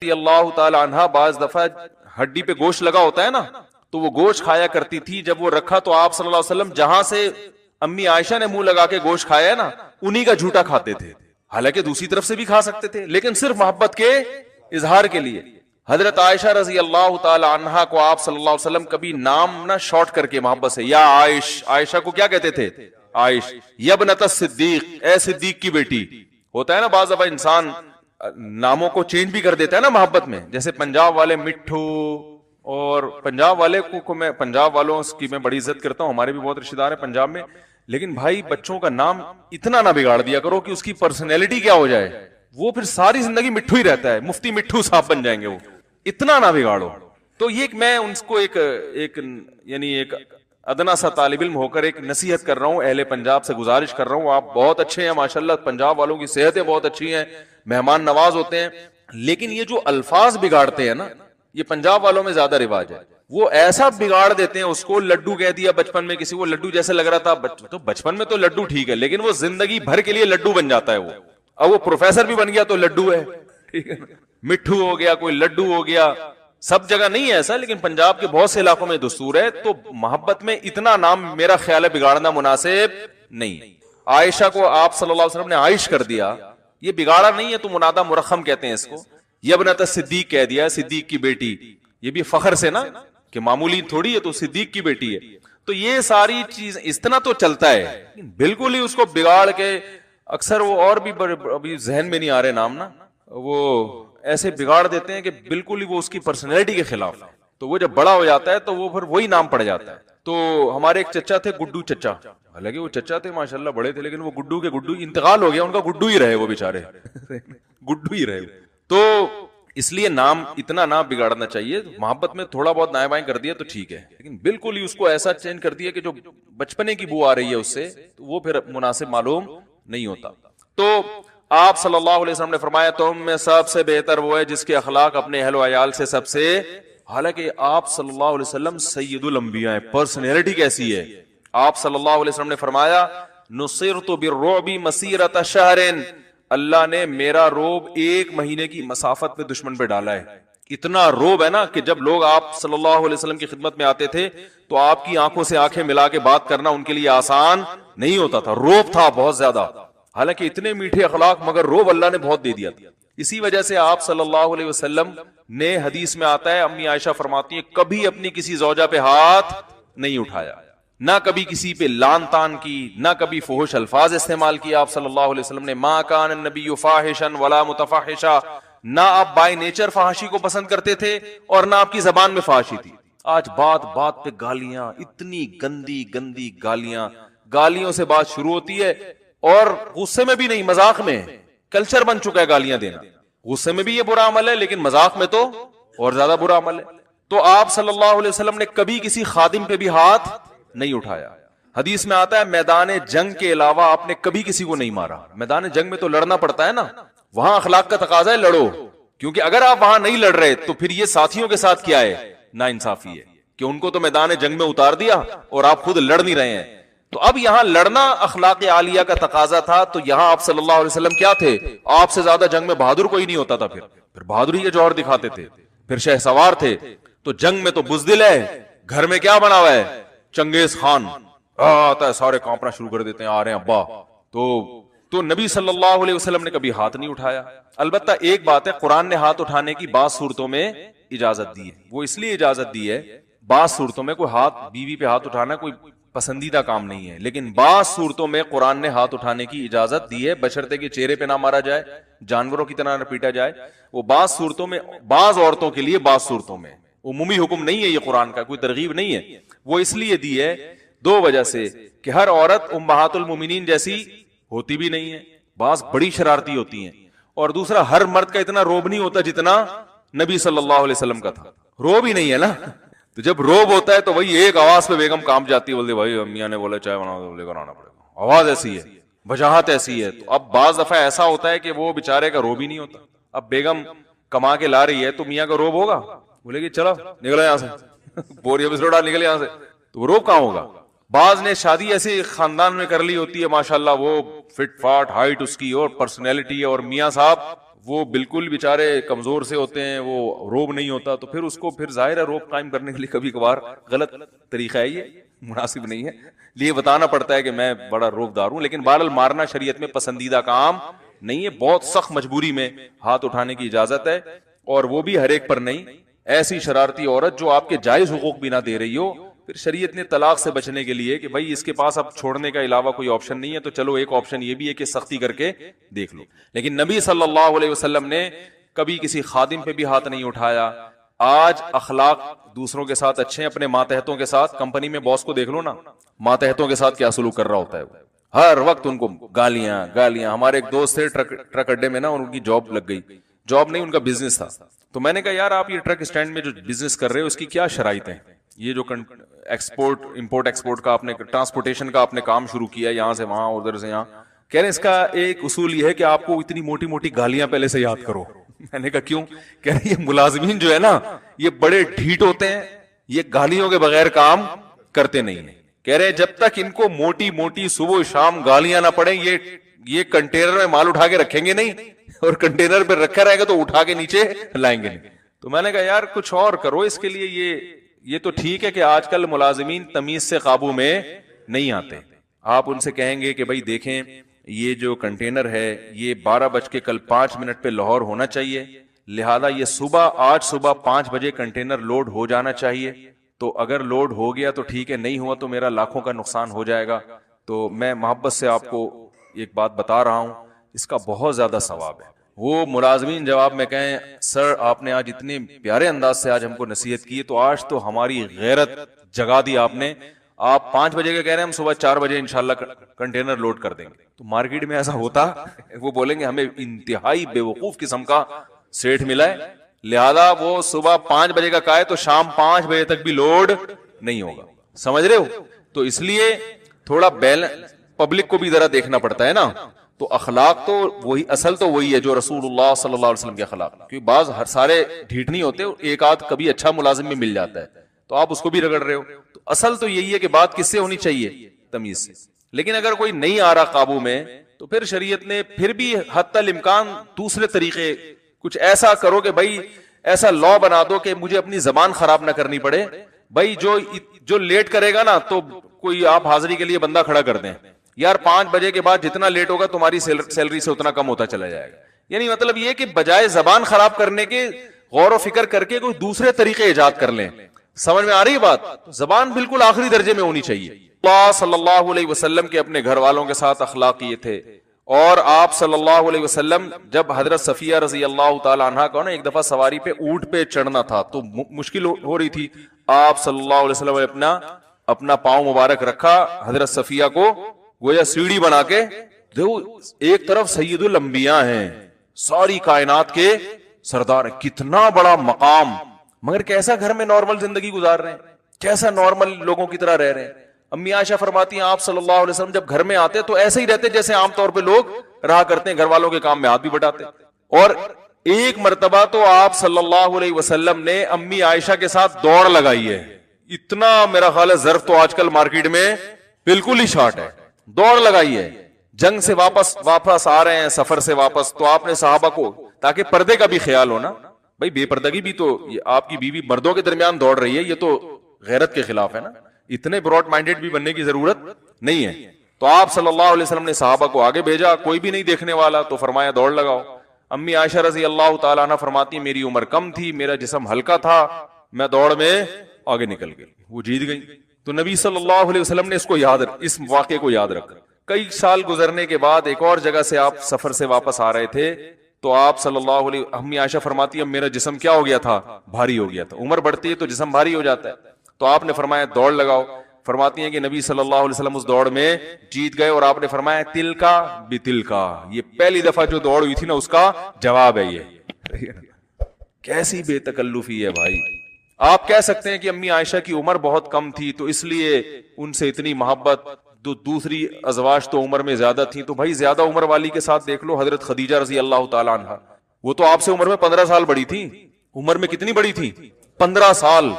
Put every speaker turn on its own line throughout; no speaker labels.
اللہ تعالی عنہا بعض دفعہ ہڈی پہ گوشت لگا ہوتا ہے نا, تو وہ گوشت کھایا کرتی تھی. جب وہ رکھا تو آپ صلی اللہ علیہ وسلم جہاں سے امی عائشہ نے منہ لگا کے گوشت کھایا ہے نا, انہی کا جھوٹا کھاتے تھے. حالانکہ دوسری طرف سے بھی کھا سکتے تھے, لیکن صرف محبت کے اظہار کے لیے. حضرت عائشہ رضی اللہ تعالی عنہا کو آپ صلی اللہ علیہ وسلم کبھی نام نہ شارٹ کر کے محبت سے یا عائش, عائشہ کو کیا کہتے تھے؟ عائش. یبنت الصدیق, اے صدیق کی بیٹی. ہوتا ہے نا بعض دفعہ انسان ناموں کو چینج بھی کر دیتا ہے نا محبت میں. جیسے پنجاب والے مٹھو, اور پنجاب والے کو میں پنجاب والوں کی میں بڑی عزت کرتا ہوں, ہمارے بھی بہت رشتہ دار ہیں پنجاب میں, لیکن بھائی بچوں کا نام اتنا نہ بگاڑ دیا کرو کہ اس کی پرسنالٹی کیا ہو جائے, وہ پھر ساری زندگی مٹھو ہی رہتا ہے, مفتی مٹھو صاحب بن جائیں گے وہ. اتنا نہ بگاڑو. تو یہ میں ان کو ایک یعنی ایک ادنا سا طالب علم ہو کر ایک نصیحت کر رہا ہوں, اہل پنجاب سے گزارش کر رہا ہوں, آپ بہت اچھے ہیں ماشاءاللہ, پنجاب والوں کی صحتیں بہت اچھی ہیں, مہمان نواز ہوتے ہیں, لیکن یہ جو الفاظ بگاڑتے ہیں نا, یہ پنجاب والوں میں زیادہ رواج ہے. وہ ایسا بگاڑ دیتے ہیں اس کو, لڈو کہہ دیا بچپن میں کسی کو, لڈو جیسے لگ رہا تھا, تو بچپن میں تو لڈو ٹھیک ہے, لیکن وہ زندگی بھر کے لیے لڈو بن جاتا ہے. وہ اب وہ پروفیسر بھی بن گیا تو لڈو ہے, ٹھیک ہے, مٹھو ہو گیا, کوئی لڈو ہو گیا. سب جگہ نہیں ہے ایسا, لیکن پنجاب کے بہت سے علاقوں میں دستور ہے. تو محبت میں اتنا نام میرا خیال ہے بگاڑنا مناسب نہیں. عائشہ کو آپ صلی اللہ علیہ وسلم نے عائش کر دیا, یہ بگاڑا نہیں ہے, تو منادہ مرخم کہتے ہیں اس کو. یبنت صدیق کہہ دیا, صدیق کی بیٹی, یہ بھی فخر سے نا کہ معمولی تھوڑی ہے, تو صدیق کی بیٹی ہے. تو یہ ساری چیز اتنا تو چلتا ہے, بالکل ہی اس کو بگاڑ کے, اکثر وہ اور بھی ابھی ذہن میں نہیں آ رہے نام نا, وہ ایسے بگاڑ دیتے ہیں کہ بالکل ہی وہ اس کی پرسنالٹی کے خلاف ہے. تو وہ جب بڑا ہو جاتا ہے تو وہ پھر وہی نام پڑ جاتا ہے. تو ہمارے ایک چچا تھے, گڈو چچا, حالانکہ وہ چچا تھے ماشاءاللہ بڑے تھے, لیکن وہ گڈو کے گڈو انتقال ہو گیا, ان کا گڈو ہی رہے وہ بیچارے, گڈو ہی رہے. تو اس لیے نام اتنا نہ بگاڑنا چاہیے. محبت میں تھوڑا بہت نائیں بائیں کر دیا تو ٹھیک ہے, لیکن بالکل ہی اس کو ایسا چینج کر دیا کہ جو بچپنے کی بو آ رہی ہے اس سے, تو وہ پھر مناسب معلوم نہیں ہوتا. تو آپ صلی اللہ علیہ وسلم نے فرمایا تم میں سب سے بہتر وہ ہے جس کے اخلاق اپنے اہل و عیال سے سب سے, حالانکہ آپ صلی اللہ علیہ وسلم سید الانبیاء ہیں, پرسنالٹی کیسی ہے. آپ صلی اللہ علیہ وسلم نے فرمایا نصرت بالرعب مسیرۃ شہر, اللہ نے میرا روب 1 مہینے کی مسافت پہ دشمن پہ ڈالا ہے. اتنا روب ہے نا کہ جب لوگ آپ صلی اللہ علیہ وسلم کی خدمت میں آتے تھے تو آپ کی آنکھوں سے آنکھیں ملا کے بات کرنا ان کے لیے آسان نہیں ہوتا تھا, روب تھا بہت زیادہ. حالانکہ اتنے میٹھے اخلاق, مگر روب اللہ نے بہت دے دیا تھا. اسی وجہ سے آپ صلی اللہ علیہ وسلم نے, حدیث میں آتا ہے, امی عائشہ فرماتی ہیں, کبھی اپنی کسی زوجہ پہ ہاتھ نہیں اٹھایا, نہ کبھی کسی پہ لان تان کی, نہ کبھی فحش الفاظ استعمال کیا. آپ صلی اللہ علیہ وسلم نے ما کان النبی فاحشا ولا متفحشا, نہ آپ بائی نیچر فحاشی کو پسند کرتے تھے اور نہ آپ کی زبان میں فحاشی تھی. آج بات بات پہ گالیاں, اتنی گندی گندی گالیاں, گالیوں سے بات شروع ہوتی ہے, اور غصے میں بھی نہیں, مذاق میں. کلچر بن چکا ہے گالیاں دینا. غصے میں بھی یہ برا عمل ہے, لیکن مذاق میں تو اور زیادہ برا عمل ہے. تو آپ صلی اللہ علیہ وسلم نے کبھی کسی خادم پہ بھی ہاتھ نہیں اٹھایا. حدیث میں آتا ہے میدان جنگ کے علاوہ آپ نے کبھی کسی کو نہیں مارا. میدان جنگ میں تو لڑنا پڑتا ہے نا, وہاں اخلاق کا تقاضا ہے لڑو, کیونکہ اگر آپ وہاں نہیں لڑ رہے تو پھر یہ ساتھیوں کے ساتھ کیا ہے, ناانصافی ہے, کہ ان کو تو میدان جنگ میں اتار دیا اور آپ خود لڑ نہیں رہے ہیں. تو اب یہاں لڑنا اخلاق عالیہ کا تقاضا تھا, تو یہاں آپ صلی اللہ علیہ وسلم کیا تھے, آپ سے زیادہ جنگ میں بہادر کوئی نہیں ہوتا تھا. پھر بہادری کے جوہر دکھاتے تھے, پھر شہ سوار تھے. تو جنگ میں تو بزدل ہے, گھر میں کیا بنا ہوا ہے, چنگیز خان آتا ہے, سارے کانپنا شروع کر دیتے ہیں, آ رہے ہیں ابا. تو نبی صلی اللہ علیہ وسلم نے کبھی ہاتھ نہیں اٹھایا. البتہ ایک بات ہے, قرآن نے ہاتھ اٹھانے کی بعض صورتوں میں اجازت دی ہے. وہ اس لیے اجازت دی ہے, بعض صورتوں میں کوئی ہاتھ, بیوی پہ ہاتھ اٹھانا کوئی پسندیدہ کام نہیں ہے, لیکن بعض صورتوں میں قرآن نے ہاتھ اٹھانے کی اجازت دی ہے, بشرطے کہ چہرے پہ نہ مارا جائے, جانوروں کی طرح نہ پیٹا جائے. وہ بعض صورتوں میں, بعض عورتوں کے لیے بعض صورتوں میں, عمومی حکم نہیں ہے یہ قرآن کا, کوئی ترغیب نہیں ہے. وہ اس لیے دی ہے 2 وجہ سے, کہ ہر عورت امہات المومنین جیسی ہوتی بھی نہیں ہے, بعض بڑی شرارتی ہوتی ہیں, اور دوسرا ہر مرد کا اتنا روب نہیں ہوتا جتنا نبی صلی اللہ علیہ وسلم کا تھا. روب ہی نہیں ہے نا, تو جب روب ہوتا ہے تو وہی ایک آواز پہ بیگم کام جاتی ہے, بولتے بھائی امیاں نے بولا چائے بنا دو, لے کر آنا پڑے گا, آواز ایسی ہے, وجاہت ایسی ہے. تو اب بعض دفعہ ایسا ہوتا ہے کہ وہ بیچارے کا روب ہی نہیں ہوتا. اب بیگم کما کے لا رہی ہے تو میاں کا روب ہوگا, بولے گی چلو نکلو یہاں سے, بوری میں ڈال نکلے یہاں سے, تو روب کہاں ہوگا. بعض نے شادی ایسے خاندان میں کر لی ہوتی ہے ماشاءاللہ, وہ فٹ فاٹ ہائٹ اس کی اور پرسنالٹی, اور میاں صاحب وہ بالکل بیچارے کمزور سے ہوتے ہیں, وہ روب نہیں ہوتا, تو پھر اس کو پھر ظاہر ہے روب قائم کرنے کے لیے کبھی کبھار غلط طریقہ ہے, یہ مناسب نہیں ہے, لیے بتانا پڑتا ہے کہ میں بڑا روب دار ہوں. لیکن بہرحال مارنا شریعت میں پسندیدہ کام نہیں ہے, بہت سخت مجبوری میں ہاتھ اٹھانے کی اجازت ہے, اور وہ بھی ہر ایک پر نہیں. ایسی شرارتی عورت جو آپ کے جائز حقوق بھی نہ دے رہی ہو, پھر شریعت نے طلاق سے بچنے کے لیے کہ بھائی اس کے پاس اب چھوڑنے کا علاوہ کوئی آپشن نہیں ہے, تو چلو ایک آپشن یہ بھی ہے کہ سختی کر کے دیکھ لو. لیکن نبی صلی اللہ علیہ وسلم نے کبھی کسی خادم پہ بھی ہاتھ نہیں اٹھایا. آج اخلاق دوسروں کے ساتھ اچھے ہیں, اپنے ماتحتوں کے ساتھ, کمپنی میں باس کو دیکھ لو نا, ماتحتوں کے ساتھ کیا سلوک کر رہا ہوتا ہے, وہ ہر وقت ان کو گالیاں گالیاں. ہمارے ایک دوست تھے ٹرک اڈے میں نا, ان کی جاب لگ گئی, جاب نہیں ان کا بزنس تھا. تو میں نے کہا یار آپ یہ ٹرک اسٹینڈ میں جو بزنس کر رہے ہو اس کی کیا شرائط ہیں, یہ جو ایکسپورٹ امپورٹ ایکسپورٹ کا آپ نے ٹرانسپورٹیشن کا آپ نے کام شروع کیا یہاں سے وہاں ادھر سے یہاں, کہہ رہے ہیں اس کا ایک اصول یہ ہے کہ آپ کو اتنی موٹی موٹی گالیاں پہلے سے یاد کرو. میں نے کہا کیوں؟ کہہ رہے یہ ملازمین جو ہے نا یہ بڑے ڈھیٹ ہوتے ہیں, یہ گالیوں کے بغیر کام کرتے نہیں ہیں. کہہ رہے جب تک ان کو موٹی موٹی صبح شام گالیاں نہ پڑیں یہ کنٹینر میں مال اٹھا کے رکھیں گے نہیں, اور کنٹینر پہ رکھا رہے گا تو اٹھا کے نیچے لائیں گے نہیں. تو میں نے کہا یار کچھ اور کرو اس کے لیے. یہ تو ٹھیک ہے کہ آج کل ملازمین تمیز سے قابو میں نہیں آتے. آپ ان سے کہیں گے کہ بھائی دیکھیں یہ جو کنٹینر ہے یہ 12:05 پہ لاہور ہونا چاہیے, لہذا یہ آج صبح 5 بجے کنٹینر لوڈ ہو جانا چاہیے. تو اگر لوڈ ہو گیا تو ٹھیک ہے, نہیں ہوا تو میرا لاکھوں کا نقصان ہو جائے گا. تو میں محبت سے آپ کو ایک بات بتا رہا ہوں, اس کا بہت زیادہ ثواب ہے. وہ ملازمین جواب میں کہیں سر آپ نے آج اتنے پیارے انداز سے آج ہم کو نصیحت کی, تو آج تو ہماری غیرت جگا دی آپ نے. آپ 5 بجے کے کہہ رہے ہیں, ہم صبح 4 بجے انشاءاللہ کنٹینر لوڈ کر دیں گے. تو مارکیٹ میں ایسا ہوتا, وہ بولیں گے ہمیں انتہائی بے وقوف قسم کا سیٹ ملا ہے, لہذا وہ صبح 5 بجے کا کہا ہے تو شام 5 بجے تک بھی لوڈ نہیں ہوگا. سمجھ رہے ہو؟ تو اس لیے تھوڑا پبلک کو بھی ذرا دیکھنا پڑتا ہے نا. تو اخلاق تو وہی, اصل تو وہی ہے جو رسول اللہ صلی اللہ علیہ وسلم کے اخلاق, کیونکہ بعض ہر سارے ڈھیٹ نہیں ہوتے, ایک آدھ کبھی اچھا ملازم بھی مل جاتا ہے تو آپ اس کو بھی رگڑ رہے ہو. تو اصل تو یہی ہے کہ بات کس سے ہونی چاہیے, تمیز سے. لیکن اگر کوئی نہیں آ رہا قابو میں تو پھر شریعت نے پھر بھی حتی الامکان دوسرے طریقے کچھ ایسا کرو کہ بھائی ایسا لا بنا دو کہ مجھے اپنی زبان خراب نہ کرنی پڑے. بھائی جو لیٹ کرے گا نا تو کوئی آپ حاضری کے لیے بندہ کھڑا کر دیں, یار 5 بجے کے بعد جتنا لیٹ ہوگا تمہاری سیلری سے اتنا کم ہوتا چلا جائے گا. یعنی مطلب یہ کہ بجائے زبان خراب کرنے کے غور و فکر کر کے کوئی دوسرے طریقے ایجاد کر لیں. سمجھ میں آ رہی بات؟ زبان بالکل آخری درجے میں ہونی چاہیے. اللہ صلی اللہ علیہ وسلم کے اپنے گھر والوں کے ساتھ اخلاق یہ تھے, اور آپ صلی اللہ علیہ وسلم جب حضرت صفیہ رضی اللہ تعالی عنہا کو نا ایک دفعہ سواری پہ اونٹ پہ چڑھنا تھا تو مشکل ہو رہی تھی, آپ صلی اللہ علیہ وسلم نے اپنا پاؤں مبارک رکھا, حضرت صفیہ کو گویا سیڑھی بنا کے, دیکھو ایک طرف سید الانبیاء ہیں, ساری کائنات کے سردار ہیں, کتنا بڑا مقام, مگر کیسا گھر میں نارمل زندگی گزار رہے ہیں, کیسا نارمل لوگوں کی طرح رہ رہے ہیں. امی عائشہ فرماتی ہیں آپ صلی اللہ علیہ وسلم جب گھر میں آتے تو ایسے ہی رہتے جیسے عام طور پہ لوگ رہا کرتے ہیں, گھر والوں کے کام میں ہاتھ بھی بٹاتے. اور ایک مرتبہ تو آپ صلی اللہ علیہ وسلم نے امی عائشہ کے ساتھ دوڑ لگائی ہے, اتنا میرا خیال ہے ظرف تو آج کل مارکیٹ میں بالکل ہی شارٹ ہے, دوڑ لگائی ہے. جنگ سے واپس آ رہے ہیں, سفر سے واپس, تو آپ نے صحابہ کو, تاکہ پردے کا بھی خیال ہونا, بھائی بے پردگی بھی تو آپ کی بیوی مردوں کے درمیان دوڑ رہی ہے, یہ تو غیرت کے خلاف ہے نا, اتنے براڈ مائنڈیڈ بھی بننے کی ضرورت نہیں ہے. تو آپ صلی اللہ علیہ وسلم نے صحابہ کو آگے بھیجا, کوئی بھی نہیں دیکھنے والا, تو فرمایا دوڑ لگاؤ. امی عائشہ رضی اللہ تعالیٰ عنہ فرماتی میری عمر کم تھی, میرا جسم ہلکا تھا, میں دوڑ میں آگے نکل گئی, وہ جیت گئی. تو نبی صلی اللہ علیہ وسلم نے اس واقعے کو یاد رکھا. کئی سال گزرنے کے بعد ایک اور جگہ سے آپ سفر سے واپس آ رہے تھے, تو آپ صلی اللہ علیہ امی عائشہ فرماتی اب میرا جسم کیا ہو گیا تھا, بھاری ہو گیا تھا. عمر بڑھتی ہے تو جسم بھاری ہو جاتا ہے, تو آپ نے فرمایا دوڑ لگاؤ. فرماتی ہیں کہ نبی صلی اللہ علیہ وسلم اس دوڑ میں جیت گئے, اور آپ نے فرمایا تل کا بھی تل کا, یہ پہلی دفعہ جو دوڑ ہوئی تھی نا اس کا جواب ہے یہ. کیسی بے تکلفی ہے بھائی. آپ کہہ سکتے ہیں کہ امی عائشہ کی عمر بہت کم تھی تو اس لیے ان سے اتنی محبت, دوسری ازواج تو عمر میں زیادہ تھیں, تو بھائی زیادہ عمر والی کے ساتھ دیکھ لو حضرت خدیجہ رضی اللہ تعالی عنہا, وہ تو آپ سے عمر میں 15 سال بڑی تھی. عمر میں کتنی بڑی تھی؟ 15 سال,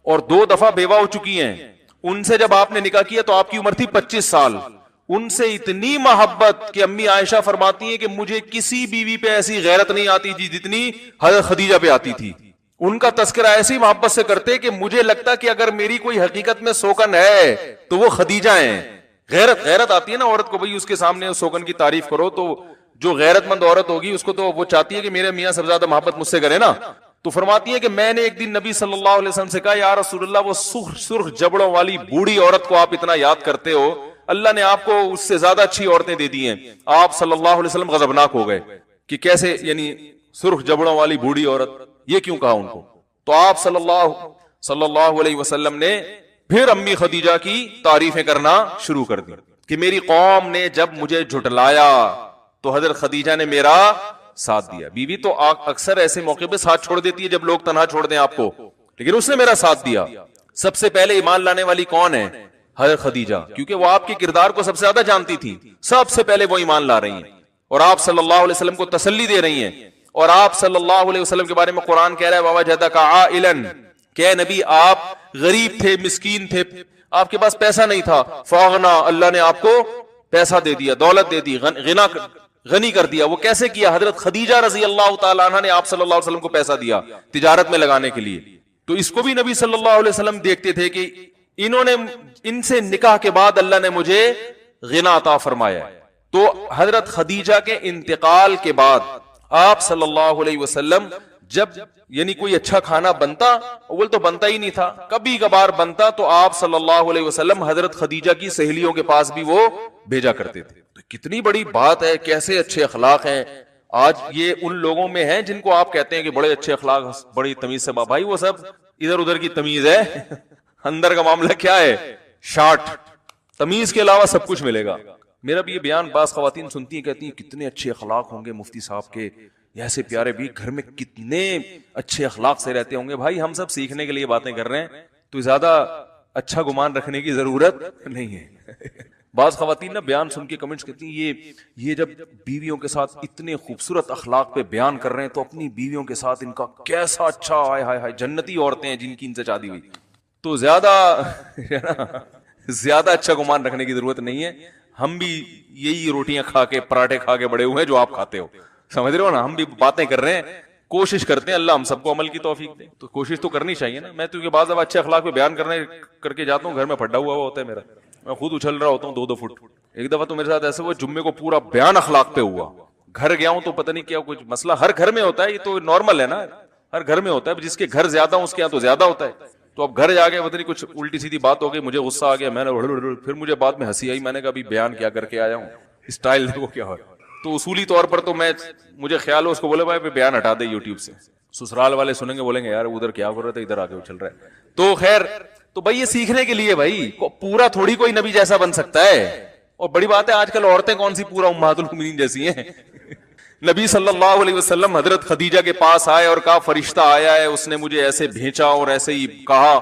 اور 2 دفعہ بیوہ ہو چکی ہیں. ان سے جب آپ نے نکاح کیا تو آپ کی عمر تھی 25 سال, ان سے اتنی محبت کہ امی عائشہ فرماتی ہیں کہ مجھے کسی بیوی پہ ایسی غیرت نہیں آتی تھی جتنی حضرت خدیجہ پہ آتی تھی. ان کا تذکرہ ایسی محبت سے کرتے کہ مجھے لگتا کہ اگر میری کوئی حقیقت میں سوکن ہے تو وہ خدیجہ ہیں. غیرت آتی ہے نا عورت کو, بھئی اس کے سامنے سوکن کی تعریف کرو تو جو غیرت مند عورت ہوگی اس کو تو وہ چاہتی ہے کہ میرے میاں سب سے زیادہ محبت مجھ سے کرے نا. تو فرماتی ہے کہ میں نے ایک دن نبی صلی اللہ علیہ وسلم سے کہا یا رسول اللہ وہ سرخ جبڑوں والی بوڑھی عورت کو آپ اتنا یاد کرتے ہو, اللہ نے آپ کو اس سے زیادہ اچھی عورتیں دے دی ہیں. آپ صلی اللہ علیہ وسلم غضبناک ہو گئے کہ کیسے, یعنی سرخ جبڑوں والی بوڑھی عورت, یہ کیوں کہا ان کو؟ تو آپ صلی اللہ علیہ وسلم نے پھر امی خدیجہ کی تعریفیں کرنا شروع کر دی کہ میری قوم نے جب مجھے جھٹلایا تو حضرت خدیجہ نے میرا ساتھ دیا. بیوی تو اکثر ایسے موقع پہ ساتھ چھوڑ دیتی ہے جب لوگ تنہا چھوڑ دیں آپ کو, لیکن اس نے میرا ساتھ دیا. سب سے پہلے ایمان لانے والی کون ہے؟ حضرت خدیجہ, کیونکہ وہ آپ کے کردار کو سب سے زیادہ جانتی تھی. سب سے پہلے وہ ایمان لا رہی ہیں اور آپ صلی اللہ علیہ وسلم کو تسلی دے رہی ہیں. اور آپ صلی اللہ علیہ وسلم کے بارے میں قرآن کہہ رہا ہے وَوَجَدَكَ عَائِلًا, کہ نبی آپ غریب تھے, مسکین تھے, آپ کے پاس پیسہ نہیں تھا, فَأَغْنَا, اللہ نے آپ کو پیسہ دے دیا, دولت دے دی, غنی کر دیا. وہ کیسے کیا؟ حضرت خدیجہ رضی اللہ تعالیٰ عنہ نے آپ صلی اللہ علیہ وسلم کو پیسہ دیا تجارت میں لگانے کے لیے. تو اس کو بھی نبی صلی اللہ علیہ وسلم دیکھتے تھے کہ انہوں نے, ان سے نکاح کے بعد اللہ نے مجھے غنا عطا فرمایا. تو حضرت خدیجہ کے انتقال کے بعد آپ صلی اللہ علیہ وسلم جب یعنی کوئی اچھا کھانا بنتا, اول تو بنتا ہی نہیں تھا, کبھی کبھار بنتا تو آپ صلی اللہ علیہ وسلم حضرت خدیجہ کی سہیلیوں کے پاس بھی وہ بھیجا کرتے تھے. تو کتنی بڑی بات ہے, کیسے اچھے اخلاق ہیں. آج یہ ان لوگوں میں ہیں جن کو آپ کہتے ہیں کہ بڑے اچھے اخلاق, بڑی تمیز سے, بھائی وہ سب ادھر ادھر کی تمیز ہے, اندر کا معاملہ کیا ہے؟ شارٹ. تمیز کے علاوہ سب کچھ ملے گا. میرا بھی یہ بیان بعض خواتین سنتی ہیں, کہتی ہیں کتنے اچھے اخلاق ہوں گے مفتی صاحب کے, ایسے پیارے بھی گھر میں کتنے اچھے اخلاق سے رہتے ہوں گے. بھائی ہم سب سیکھنے کے لیے باتیں کر رہے ہیں, تو زیادہ اچھا گمان رکھنے کی ضرورت نہیں ہے. بعض خواتین نا بیان سن کے کمنٹس کرتی ہیں یہ جب بیویوں کے ساتھ اتنے خوبصورت اخلاق پہ بیان کر رہے ہیں تو اپنی بیویوں کے ساتھ ان کا کیسا اچھا, ہائے ہائے ہائے, جنتی عورتیں ہیں جن کی ان سے شادی ہوئی. تو زیادہ اچھا گمان رکھنے کی ضرورت نہیں ہے. ہم بھی یہی روٹیاں کھا کے, پراٹھے کھا کے بڑے ہوئے ہیں جو آپ کھاتے ہو, سمجھ رہے ہو نا. ہم بھی باتیں کر رہے ہیں, کوشش کرتے ہیں, اللہ ہم سب کو عمل کی توفیق دے. تو کوشش تو کرنی چاہیے نا. میں تو بعض دفعہ اچھے اخلاق پہ بیان کر کے جاتا ہوں, گھر میں پھڈا ہوا ہوتا ہے میرا, میں خود اچھل رہا ہوتا ہوں 2-2 فٹ. ایک دفعہ تو میرے ساتھ ایسا ہوا, جمعے کو پورا بیان اخلاق پہ ہوا, گھر گیا ہوں تو پتہ نہیں کیا کچھ مسئلہ, ہر گھر میں ہوتا ہے, یہ تو نارمل ہے نا, ہر گھر میں ہوتا ہے. جس کے گھر زیادہ ہوں اس کے یہاں تو زیادہ ہوتا ہے. تو اب گھر جا کے پتہ نہیں کچھ الٹی سیدھی بات ہو گئی, مجھے غصہ آ گیا, میں نے پھر مجھے بعد میں ہنسی آئی, میں نے کہا ابھی بیان کیا کر کے آیا ہوں, اسٹائل دیکھو کیا ہو. تو اصولی طور پر تو مجھے خیال ہو اس کو بولے بھائی بیان ہٹا دے یوٹیوب سے, سسرال والے سنیں گے بولیں گے یار ادھر کیا کر رہے تھے, ادھر آ کے اچھل رہا ہے. تو خیر, تو بھائی یہ سیکھنے کے لیے, بھائی پورا تھوڑی کوئی نبی جیسا بن سکتا ہے. اور بڑی بات ہے آج کل عورتیں کون سی پورا امہات المومنین جیسی ہیں. نبی صلی اللہ علیہ وسلم حضرت خدیجہ کے پاس آئے اور کہا فرشتہ آیا ہے, اس نے مجھے ایسے بھیجا اور ایسے ہی کہا